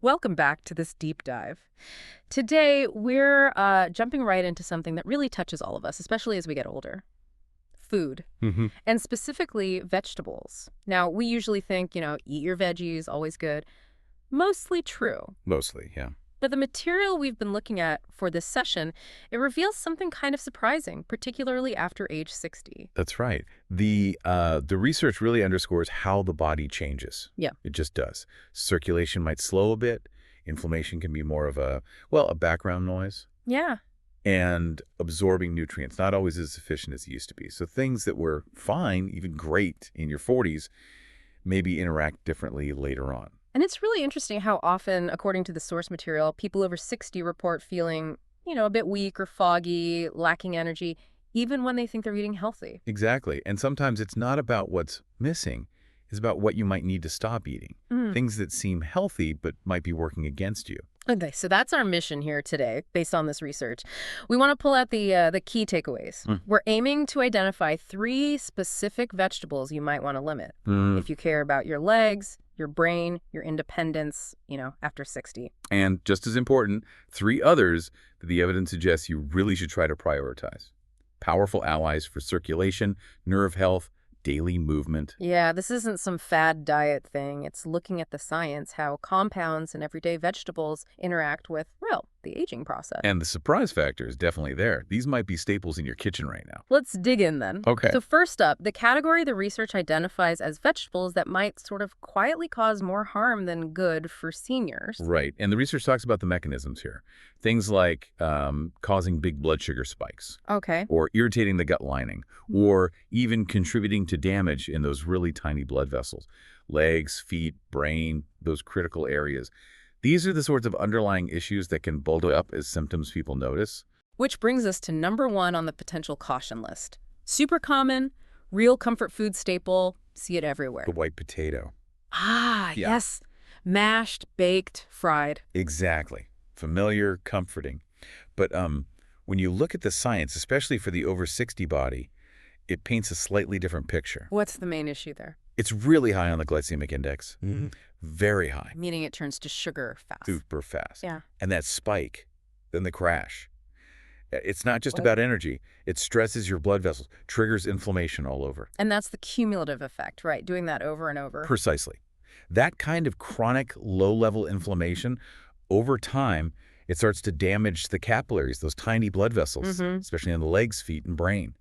Welcome back to this deep dive. Today, we're jumping right into something that really touches all of us, especially as we get older. Food, Hmm. and specifically vegetables. Now, we usually think, eat your veggies, always good. Mostly true. Mostly, yeah. But the material we've been looking at for this session, it reveals something kind of surprising, particularly after age 60. That's right. The research really underscores how the body changes. Yeah. It just does. Circulation might slow a bit. Inflammation can be more of a background noise. Yeah. And absorbing nutrients, not always as efficient as it used to be. So things that were fine, even great in your 40s, maybe interact differently later on. And it's really interesting how often, according to the source material, people over 60 report feeling, a bit weak or foggy, lacking energy, even when they think they're eating healthy. Exactly. And sometimes it's not about what's missing. It's about what you might need to stop eating. Mm. Things that seem healthy but might be working against you. Okay, so that's our mission here today, based on this research. We want to pull out the key takeaways. Mm. We're aiming to identify 3 specific vegetables you might want to limit if you care about your legs, your brain, your independence, after 60. And just as important, 3 others that the evidence suggests you really should try to prioritize. Powerful allies for circulation, nerve health, daily movement. Yeah, this isn't some fad diet thing. It's looking at the science, how compounds and everyday vegetables interact with, well, the aging process. And the surprise factor is definitely there. These might be staples in your kitchen right now. Let's dig in then. Okay. So first up, the category the research identifies as vegetables that might sort of quietly cause more harm than good for seniors. Right. And the research talks about the mechanisms here. Things like causing big blood sugar spikes, Okay. or irritating the gut lining, or even contributing to damage in those really tiny blood vessels. Legs, feet, brain, those critical areas. These are the sorts of underlying issues that can bulge up as symptoms people notice. Which brings us to number 1 on the potential caution list. Super common, real comfort food staple, see it everywhere. The white potato. Ah, Yeah. yes. Mashed, baked, fried. Exactly. Familiar, comforting. But when you look at the science, especially for the over 60 body, it paints a slightly different picture. What's the main issue there? It's really high on the glycemic index. Very high. Meaning it turns to sugar fast. Super fast. Yeah. And that spike, then the crash. It's not just What? about energy. It stresses your blood vessels, triggers inflammation all over. And that's the cumulative effect, right? Doing that over and over. Precisely. That kind of chronic low-level inflammation, over time, it starts to damage the capillaries, those tiny blood vessels, especially on the legs, feet, and brain.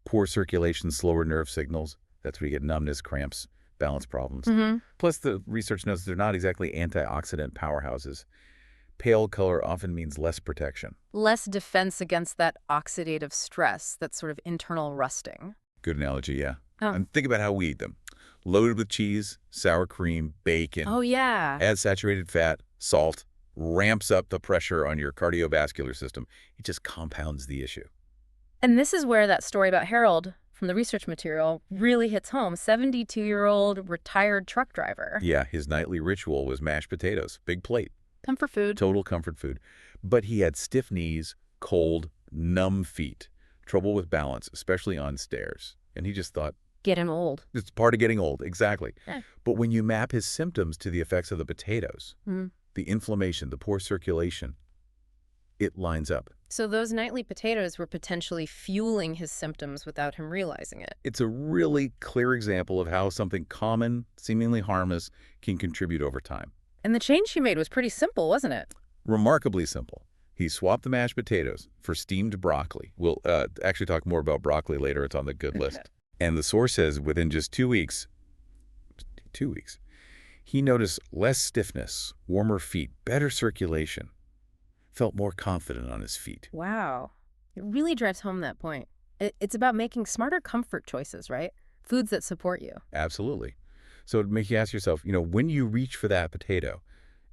Poor circulation, slower nerve signals. That's where you get numbness, cramps, balance problems. Plus, the research notes they're not exactly antioxidant powerhouses. Pale color often means less protection. Less defense against that oxidative stress, that sort of internal rusting. Good analogy, yeah. Oh. And think about how we eat them. Loaded with cheese, sour cream, bacon. Oh, yeah. Add saturated fat, salt, ramps up the pressure on your cardiovascular system. It just compounds the issue. And this is where that story about Harold from the research material really hits home. 72-year-old retired truck driver. Yeah, his nightly ritual was mashed potatoes, big plate, Comfort food. total comfort food. But he had stiff knees, cold, numb feet, trouble with balance, especially on stairs. And he just thought, Getting old. it's part of getting old, exactly. Yeah. But when you map his symptoms to the effects of the potatoes, the inflammation, the poor circulation, it lines up. So those nightly potatoes were potentially fueling his symptoms without him realizing it. It's a really clear example of how something common, seemingly harmless, can contribute over time. And the change he made was pretty simple, wasn't it? Remarkably simple. He swapped the mashed potatoes for steamed broccoli. We'll actually talk more about broccoli later. It's on the good list. And the source says within just 2 weeks, he noticed less stiffness, warmer feet, better circulation, felt more confident on his feet. Wow. It really drives home that point. It's about making smarter comfort choices, right? Foods that support you. Absolutely. So it makes you ask yourself, when you reach for that potato,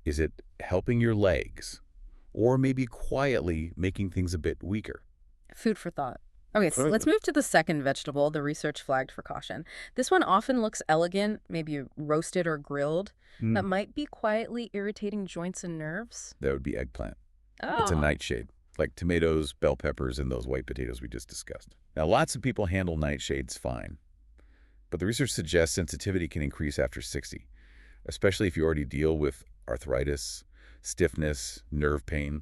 is it helping your legs or maybe quietly making things a bit weaker? Food for thought. Okay, so let's move to the second vegetable the research flagged for caution. This one often looks elegant, maybe roasted or grilled, that might be quietly irritating joints and nerves. That would be eggplant. Oh. It's a nightshade, like tomatoes, bell peppers, and those white potatoes we just discussed. Now, lots of people handle nightshades fine, but the research suggests sensitivity can increase after 60, especially if you already deal with arthritis, stiffness, nerve pain,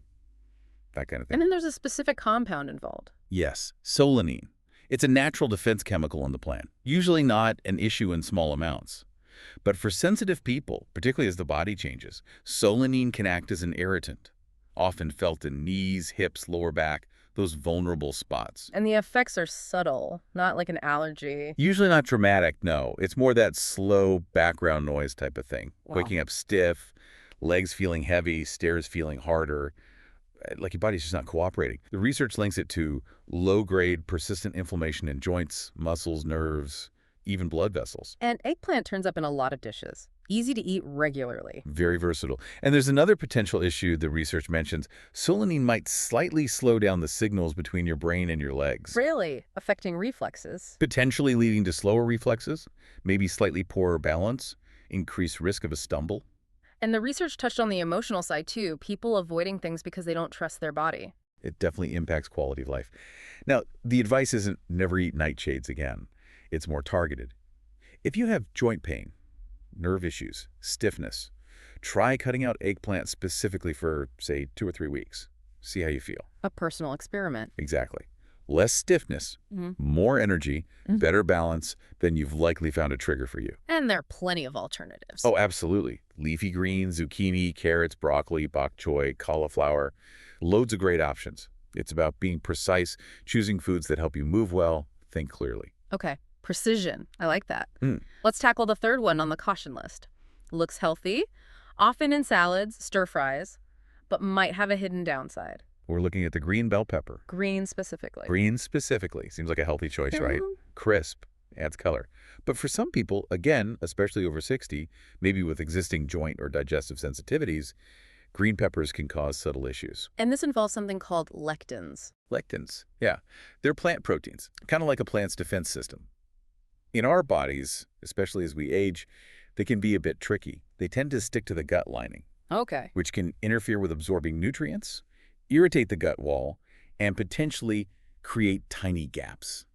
that kind of thing. And then there's a specific compound involved. Yes, solanine. It's a natural defense chemical in the plant, usually not an issue in small amounts. But for sensitive people, particularly as the body changes, solanine can act as an irritant, often felt in knees, hips, lower back, those vulnerable spots. And the effects are subtle, not like an allergy. Usually not dramatic, no. It's more that slow background noise type of thing. Wow. Waking up stiff, legs feeling heavy, stairs feeling harder, like your body's just not cooperating. The research links it to low-grade persistent inflammation in joints, muscles, nerves, even blood vessels. And eggplant turns up in a lot of dishes. Easy to eat regularly. Very versatile. And there's another potential issue the research mentions. Solanine might slightly slow down the signals between your brain and your legs. Really? Affecting reflexes. Potentially leading to slower reflexes, maybe slightly poorer balance, increased risk of a stumble. And the research touched on the emotional side too, people avoiding things because they don't trust their body. It definitely impacts quality of life. Now, the advice isn't never eat nightshades again. It's more targeted. If you have joint pain, nerve issues, stiffness, try cutting out eggplant specifically for, say, 2 or 3 weeks. See how you feel. A personal experiment. Exactly. Less stiffness, more energy, better balance, then you've likely found a trigger for you. And there are plenty of alternatives. Oh, absolutely. Leafy greens, zucchini, carrots, broccoli, bok choy, cauliflower. Loads of great options. It's about being precise, choosing foods that help you move well, think clearly. Okay. Precision. I like that. Let's tackle the third one on the caution list. Looks healthy, often in salads, stir-fries, but might have a hidden downside. We're looking at the green bell pepper. Green specifically. Green specifically. Seems like a healthy choice, right? Crisp. Adds color. But for some people, again, especially over 60, maybe with existing joint or digestive sensitivities, green peppers can cause subtle issues. And this involves something called lectins. Lectins, yeah. They're plant proteins, kind of like a plant's defense system. In our bodies, especially as we age, they can be a bit tricky. They tend to stick to the gut lining, Okay. which can interfere with absorbing nutrients, irritate the gut wall, and potentially create tiny gaps,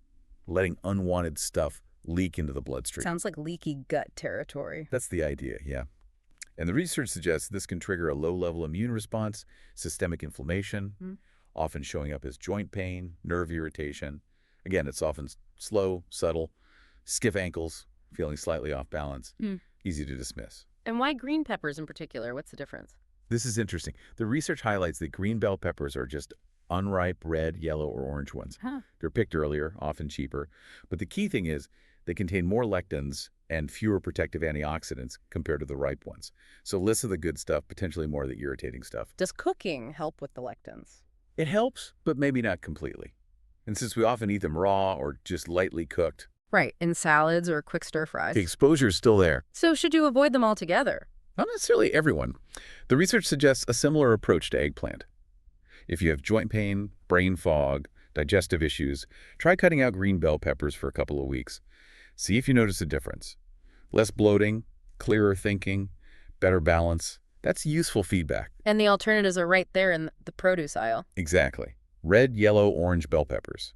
letting unwanted stuff leak into the bloodstream. Sounds like leaky gut territory. That's the idea, yeah. And the research suggests this can trigger a low-level immune response, systemic inflammation, often showing up as joint pain, nerve irritation. Again, it's often slow, subtle, stiff ankles, feeling slightly off balance, easy to dismiss. And why green peppers in particular? What's the difference? This is interesting. The research highlights that green bell peppers are just unripe red, yellow, or orange ones. They're picked earlier, often cheaper. But the key thing is they contain more lectins and fewer protective antioxidants compared to the ripe ones. So less of the good stuff, potentially more of the irritating stuff. Does cooking help with the lectins? It helps, but maybe not completely. And since we often eat them raw or just lightly cooked, Right, in salads or quick stir-fries. the exposure is still there. So should you avoid them altogether? Not necessarily everyone. The research suggests a similar approach to eggplant. If you have joint pain, brain fog, digestive issues, try cutting out green bell peppers for a couple of weeks. See if you notice a difference. Less bloating, clearer thinking, better balance. That's useful feedback. And the alternatives are right there in the produce aisle. Exactly. Red, yellow, orange bell peppers.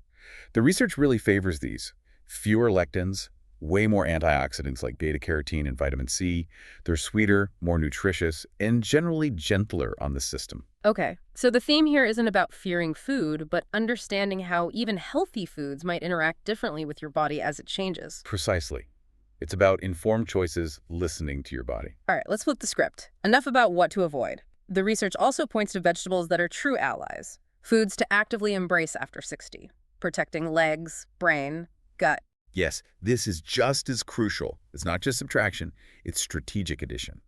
The research really favors these. Fewer lectins, way more antioxidants like beta-carotene and vitamin C. They're sweeter, more nutritious, and generally gentler on the system. Okay, so the theme here isn't about fearing food, but understanding how even healthy foods might interact differently with your body as it changes. Precisely. It's about informed choices, listening to your body. All right, let's flip the script. Enough about what to avoid. The research also points to vegetables that are true allies, foods to actively embrace after 60, protecting legs, brain, gut. Yes, this is just as crucial. It's not just subtraction, it's strategic addition.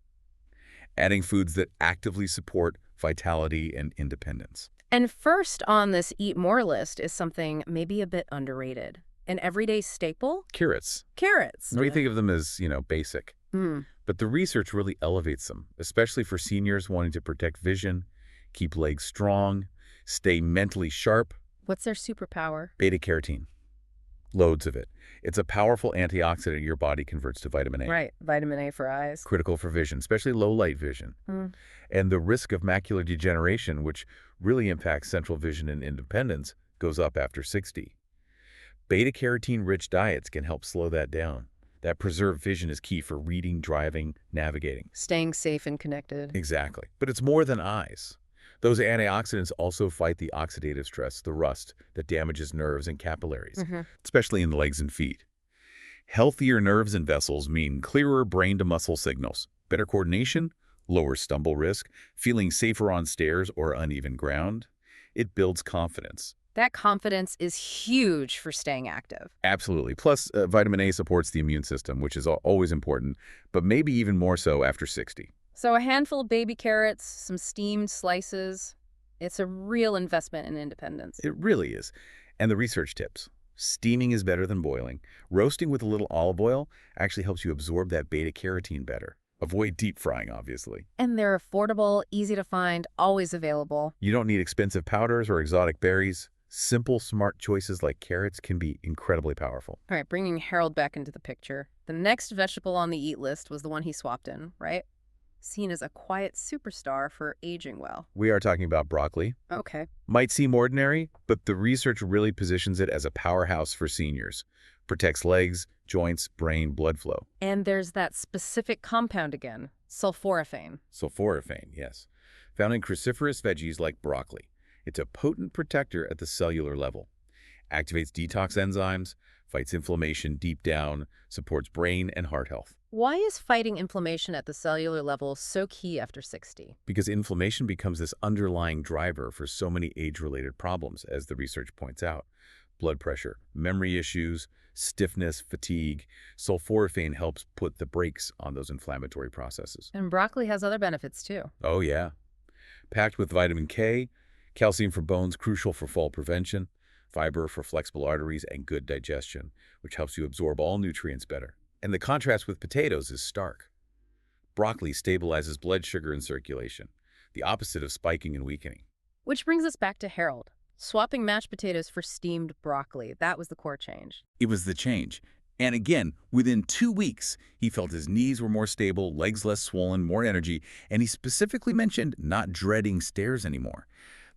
Adding foods that actively support vitality and independence. And first on this Eat More list is something maybe a bit underrated. An everyday staple? Carrots. Carrots. We think of them as, basic. But the research really elevates them, especially for seniors wanting to protect vision, keep legs strong, stay mentally sharp. What's their superpower? Beta-carotene. Loads of it. It's a powerful antioxidant your body converts to vitamin A. Right, vitamin A for eyes. Critical for vision, especially low-light vision. And the risk of macular degeneration, which really impacts central vision and independence, goes up after 60. Beta-carotene-rich diets can help slow that down. That preserved vision is key for reading, driving, navigating. Staying safe and connected. Exactly. But it's more than eyes. Those antioxidants also fight the oxidative stress, the rust, that damages nerves and capillaries, especially in the legs and feet. Healthier nerves and vessels mean clearer brain-to-muscle signals, better coordination, lower stumble risk, feeling safer on stairs or uneven ground. It builds confidence. That confidence is huge for staying active. Absolutely. Plus, vitamin A supports the immune system, which is always important, but maybe even more so after 60. So a handful of baby carrots, some steamed slices. It's a real investment in independence. It really is. And the research tips. Steaming is better than boiling. Roasting with a little olive oil actually helps you absorb that beta-carotene better. Avoid deep frying, obviously. And they're affordable, easy to find, always available. You don't need expensive powders or exotic berries. Simple, smart choices like carrots can be incredibly powerful. All right, bringing Harold back into the picture. The next vegetable on the eat list was the one he swapped in, right? Seen as a quiet superstar for aging well. We are talking about broccoli. Okay. Might seem ordinary, but the research really positions it as a powerhouse for seniors. Protects legs, joints, brain, blood flow. And there's that specific compound again, sulforaphane. Sulforaphane, yes. Found in cruciferous veggies like broccoli. It's a potent protector at the cellular level. Activates detox enzymes, fights inflammation deep down, supports brain and heart health. Why is fighting inflammation at the cellular level so key after 60? Because inflammation becomes this underlying driver for so many age-related problems, as the research points out. Blood pressure, memory issues, stiffness, fatigue. Sulforaphane helps put the brakes on those inflammatory processes. And broccoli has other benefits too. Oh, yeah. Packed with vitamin K, calcium for bones, crucial for fall prevention, fiber for flexible arteries, and good digestion, which helps you absorb all nutrients better. And the contrast with potatoes is stark. Broccoli stabilizes blood sugar and circulation, the opposite of spiking and weakening. Which brings us back to Harold. Swapping mashed potatoes for steamed broccoli, that was the core change. It was the change. And again, within 2 weeks, he felt his knees were more stable, legs less swollen, more energy, and he specifically mentioned not dreading stairs anymore.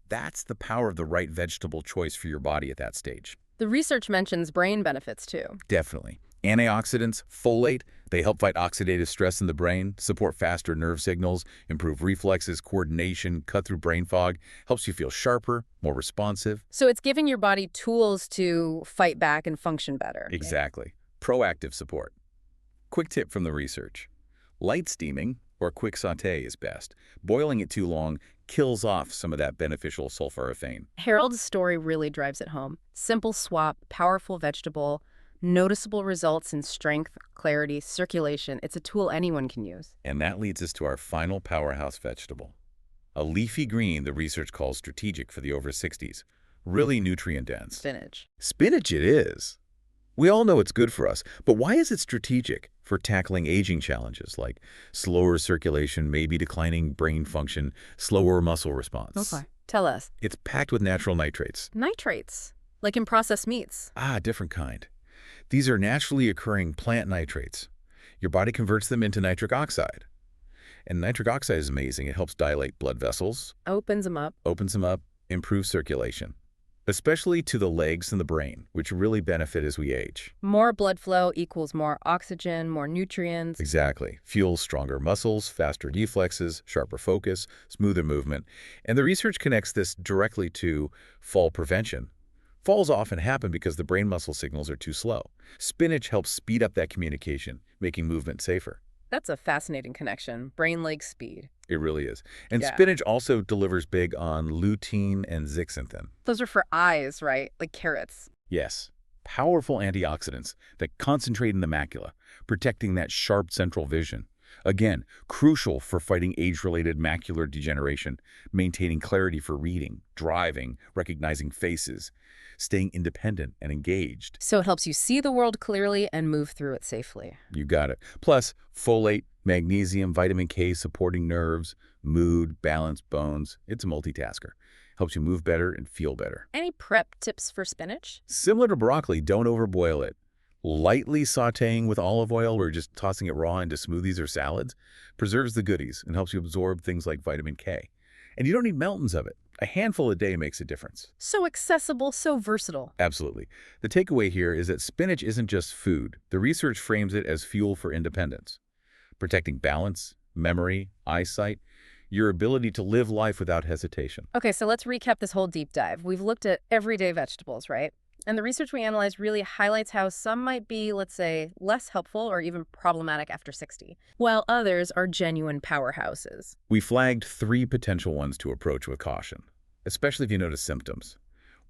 That's the power of the right vegetable choice for your body at that stage. The research mentions brain benefits too. Definitely. Antioxidants, folate, they help fight oxidative stress in the brain, support faster nerve signals, improve reflexes, coordination, cut through brain fog, helps you feel sharper, more responsive. So it's giving your body tools to fight back and function better. Exactly. Proactive support. Quick tip from the research. Light steaming or quick sauté is best. Boiling it too long kills off some of that beneficial sulforaphane. Harold's story really drives it home. Simple swap, powerful vegetable, noticeable results in strength, clarity, circulation. It's a tool anyone can use. And that leads us to our final powerhouse vegetable. A leafy green the research calls strategic for the over 60s. Really nutrient-dense. Spinach. Spinach it is. We all know it's good for us, but why is it strategic for tackling aging challenges like slower circulation, maybe declining brain function, slower muscle response? Okay. Tell us. It's packed with natural nitrates. Nitrates, like in processed meats. Ah, different kind. These are naturally occurring plant nitrates. Your body converts them into nitric oxide. And nitric oxide is amazing. It helps dilate blood vessels, Opens them up. improves circulation, especially to the legs and the brain, which really benefit as we age. More blood flow equals more oxygen, more nutrients. Exactly. Fuels stronger muscles, faster reflexes, sharper focus, smoother movement. And the research connects this directly to fall prevention. Falls often happen because the brain muscle signals are too slow. Spinach helps speed up that communication, making movement safer. That's a fascinating connection. Brain-leg speed. It really is. And Yeah. spinach also delivers big on lutein and zeaxanthin. Those are for eyes, right? Like carrots. Yes, powerful antioxidants that concentrate in the macula, protecting that sharp central vision. Again, crucial for fighting age-related macular degeneration, maintaining clarity for reading, driving, recognizing faces, staying independent and engaged. So it helps you see the world clearly and move through it safely. You got it. Plus, folate, magnesium, vitamin K supporting nerves, mood, balance, bones. It's a multitasker. Helps you move better and feel better. Any prep tips for spinach? Similar to broccoli, don't overboil it. Lightly sautéing with olive oil or just tossing it raw into smoothies or salads preserves the goodies and helps you absorb things like vitamin K. And you don't need mountains of it. A handful a day makes a difference. So accessible, so versatile. Absolutely. The takeaway here is that spinach isn't just food. The research frames it as fuel for independence, protecting balance, memory, eyesight, your ability to live life without hesitation. Okay, so let's recap this whole deep dive. We've looked at everyday vegetables, right? And the research we analyzed really highlights how some might be, let's say, less helpful or even problematic after 60, while others are genuine powerhouses. We flagged 3 potential ones to approach with caution, especially if you notice symptoms.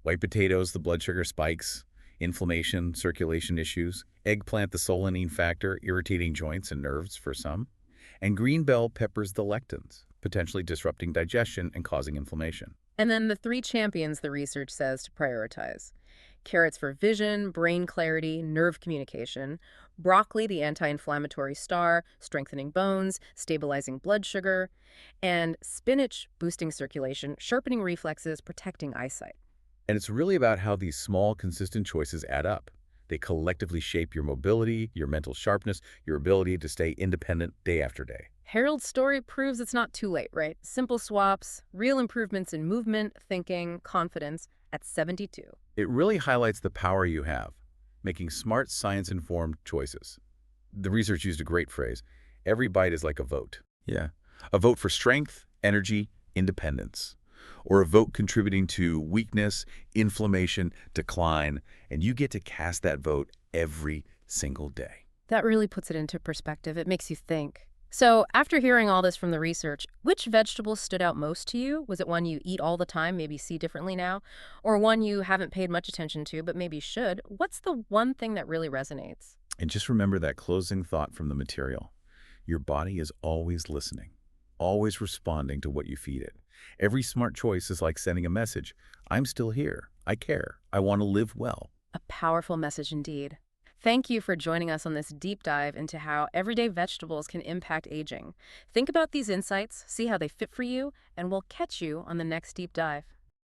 White potatoes, the blood sugar spikes, inflammation, circulation issues, eggplant, the solanine factor, irritating joints and nerves for some, and green bell peppers, the lectins, potentially disrupting digestion and causing inflammation. And then the 3 champions the research says to prioritize. Carrots for vision, brain clarity, nerve communication. Broccoli, the anti-inflammatory star, strengthening bones, stabilizing blood sugar. And spinach, boosting circulation, sharpening reflexes, protecting eyesight. And it's really about how these small, consistent choices add up. They collectively shape your mobility, your mental sharpness, your ability to stay independent day after day. Harold's story proves it's not too late, right? Simple swaps, real improvements in movement, thinking, confidence at 72. It really highlights the power you have, making smart, science-informed choices. The research used a great phrase. Every bite is like a vote. Yeah. A vote for strength, energy, independence. Or a vote contributing to weakness, inflammation, decline, and you get to cast that vote every single day. That really puts it into perspective. It makes you think. So after hearing all this from the research, which vegetable stood out most to you? Was it one you eat all the time, maybe see differently now? Or one you haven't paid much attention to, but maybe should? What's the one thing that really resonates? And just remember that closing thought from the material. Your body is always listening, always responding to what you feed it. Every smart choice is like sending a message. I'm still here. I care. I want to live well. A powerful message indeed. Thank you for joining us on this deep dive into how everyday vegetables can impact aging. Think about these insights, see how they fit for you, and we'll catch you on the next deep dive.